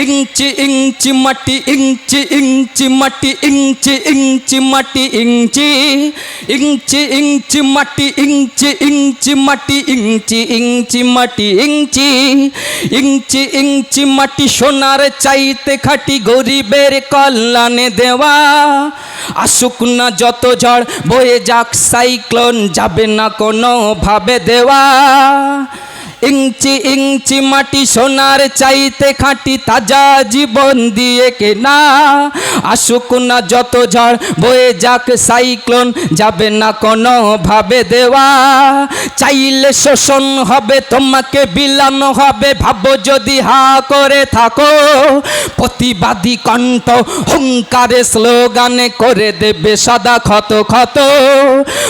इंची इंची मटी इंची इंची मटी इंची इंची मटी इंची इंची इंची मटी इंची इंची मटी इंची इंची मटी इंची इंची इंची मटी सोनार चाইতে খাঁটি গরিবের কল্যাণে দেওয়া আসুক না যত ঝড় বয়ে যাক সাইক্লোন যাবে না কোনো ভাবে দেওয়া इंची इंची माटी सोनार चाইতে खाटी ताजा जीवन दिए केना आसुक ना जत झड़ बोए जाक साइक्लोन जाबे ना कोनो भावे देवा चाइले शोषण होबे तोमाके बिलानो होबे भाबो जदि हा करे थाको प्रतिबादी कण्ठ हुंकारे स्लोगाने करे देबे सदा क्षत क्षत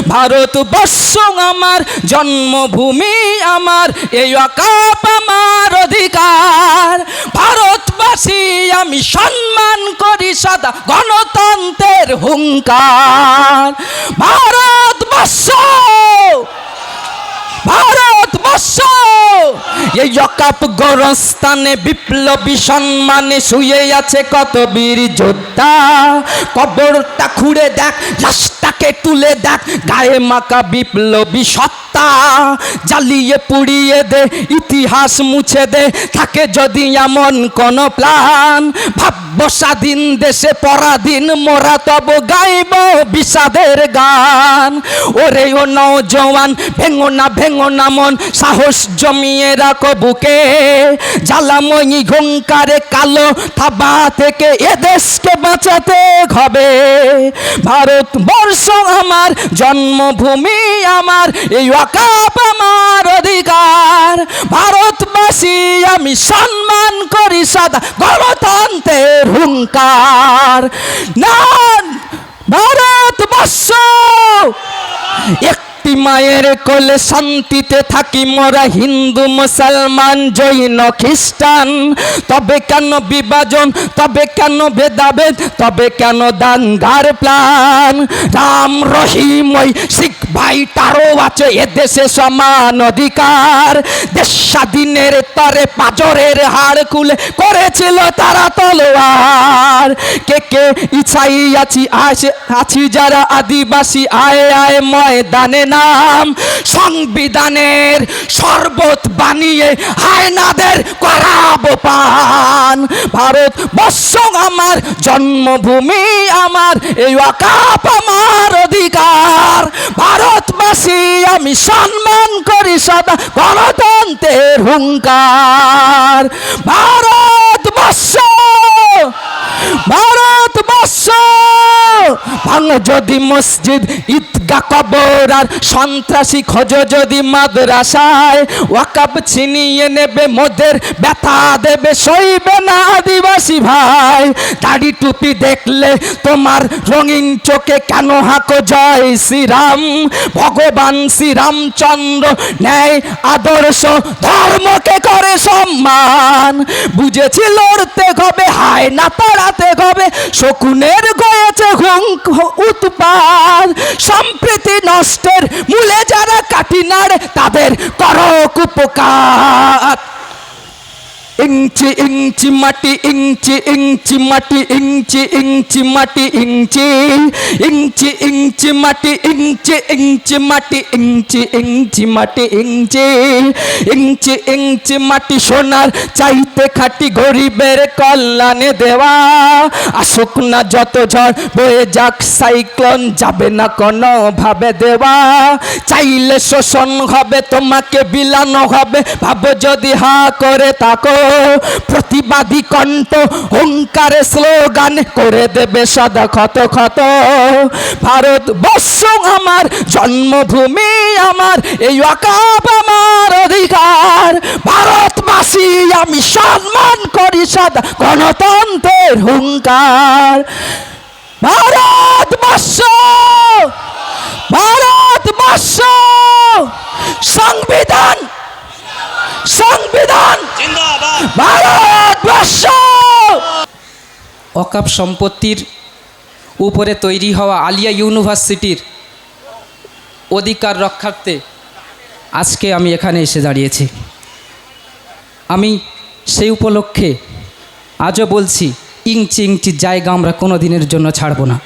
भारतवर्ष आमार जन्मभूमि आमार अकाप आमार अधिकार भारतवासी आमी सम्मान करी सदा गणतंत्रेर हुंकार भारतवर्ष भारतवर्ष ये अकाप गोरस्ताने विप्लबी सम्माने शुए आछे कत वीर योद्धा कबरटा खुঁড়ে देख लाशटाके तुले देख गाये माखा विप्लबी सत्ता জ্বালিয়ে পুড়িয়ে দে ইতিহাস মুছে দে থাকে যদি এমন কোন প্ল্যান ভাবব স্বাধীন দেশে পরাধীন মোরা তব গাইব বিষাদের গান ওরে ও নওজওয়ান ভেঙো না মন সাহস জমিয়ে রাখো বুকে জ্বালাময়ী হুঙ্কারে কালো থাবা থেকে এ দেশকে বাঁচাতে হবে ভারতবর্ষ আমার জন্মভূমি আমার এই अकाप आमार अधिकार भारतवासी आमी सम्मान करी सदा गणतंत्रेर हुंकार ना भारतवर्ष मायेर कोले शांतिते थाकी मोरा हिंदू मुसलमान जैन ख्रिस्टान तबे केन विभाजन तबे केन भेदाभेद तबे केन दांगार प्लान राम रहीम ओई शिख भाईटारो आछे ए देशे समान अधिकार देश स्वाधीनेर तरे पाजरेर हाड़ खुले करेछिलो तारा तलोयार के इच्छाई आछि जारा आदिवासी आए आए मयदाने नाम संविधानेर शरबत बानिये हायनादेर कराबो पान भारतवर्ष आमार जन्मभूमि आमार एई अकाप आमार अधिकार भारतवासी आमी सम्मान करी सदा गणतंत्रेर हुंकार भारतवर्ष भारतवर्ष भांगो जदि मस्जिद ईदगाह कबर आर सन्त्रासी खोजो जदि माद्रासाय ওয়াকাব ছিনিয়ে নেবে মোদের ব্যথা দেবে সইবে না আদিবাসী ভাই দাড়ি টুপি দেখলে তোমার রঙিন চোখে কেন হাঁকো জয় শ্রীরাম ভগবান শ্রীরামচন্দ্র ন্যায় আদর্শ ধর্মকে করে সম্মান বুঝেছি লড়তে হবে হায় না তাড়াতে হবে শকুনের গয়েছে উৎপাত সম্প্রীতি নষ্টের মূলে যারা কাটি নাড়ে তাদের করক উপকার इंची इंची माटी इंची इंची माटी इंची इंची माटी इंची इंची इंची माटी इंची इंची माटी इंची इंची माटी इंची इंची इंची माटी सोनार चाইতে খাঁটি গরিবের কল্যাণে দেওয়া আসুক না যত ঝড় বয়ে যাক সাইক্লোন যাবে না কোনো ভাবে দেওয়া চাইলে শোষণ হবে তোমাকে বিলানো হবে ভাবো যদি হা করে তাকো प्रतिबादी कण्ठ हुंकारे स्लोगान करे देबे सदा क्षत क्षत भारतवर्ष आमार जन्मभूमि आमार एई अकाप आमार अधिकार भारतवासी आमी सम्मान करी सदा गणतंत्रेर हुंकार भारतवर्ष भारतवर्ष संविधान संविधान भारतवर्ष অকাপ সম্পত্তির উপরে তৈরি হওয়া আলিয়া ইউনিভার্সিটির অধিকার রক্ষার্থে আজকে আমি এখানে এসে দাঁড়িয়েছি। আমি সেই উপলক্ষে আজও বলছি ইঞ্চি ইঞ্চি জায়গা আমরা কোনো দিনের জন্য ছাড়বো না।